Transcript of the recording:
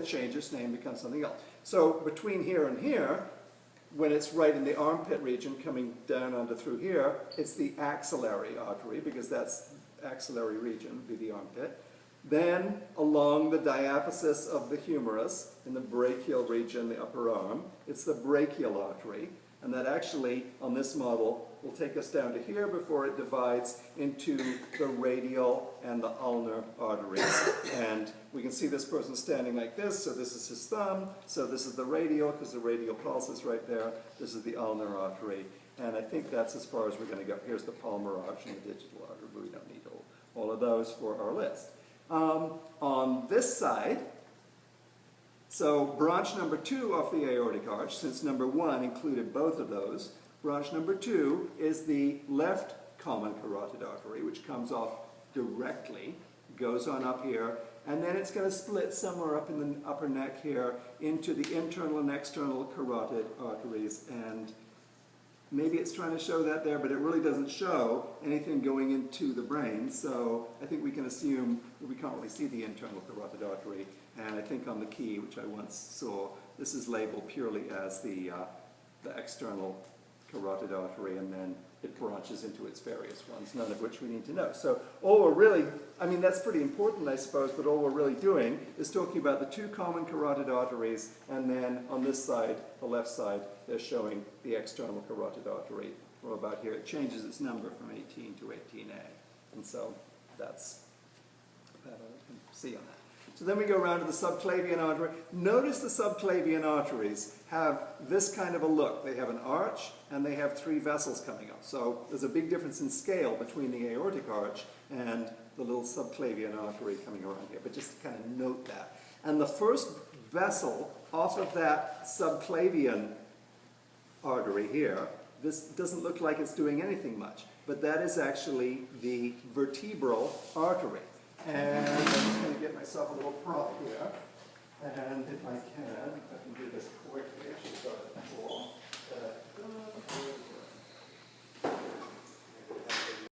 it changes name, becomes something else. So between here and here, when it's right in the armpit region coming down onto through here, it's the axillary artery, because that's axillary region would be the armpit. Then along the diaphysis of the humerus in the brachial region, the upper arm, it's the brachial artery. And that actually, on this model, will take us down to here before it divides into the radial and the ulnar arteries. And we can see this person standing like this, so this is his thumb, so this is the radial, because the radial pulse is right there. This is the ulnar artery. And I think that's as far as we're going to go. Here's the palmar arch and the digital artery, but we don't need all of those for our list. On this side, so branch number 2 of the aortic arch, since number 1 included both of those, branch number 2 is the left common carotid artery, which comes off directly, goes on up here, and then it's going to split somewhere up in the upper neck here into the internal and external carotid arteries. And maybe it's trying to show that there, but it really doesn't show anything going into the brain. So I think we can assume that we can't really see the internal carotid artery. And I think on the key, which I once saw, this is labeled purely as the external carotid artery, and then it branches into its various ones, none of which we need to know. So all we're really, I mean, that's pretty important, I suppose, but all we're really doing is talking about the 2 common carotid arteries, and then on this side, the left side, they're showing the external carotid artery from about here. It changes its number from 18 to 18A. And so that's that I can see on that. So then we go around to the subclavian artery. Notice the subclavian arteries have this kind of a look. They have an arch and they have 3 vessels coming up. So there's a big difference in scale between the aortic arch and the little subclavian artery coming around here. But just to kind of note that. And the first vessel off of that subclavian artery here, this doesn't look like it's doing anything much, but that is actually the vertebral artery. And I'm just going to get myself a little prop here, and if I can do this quickly.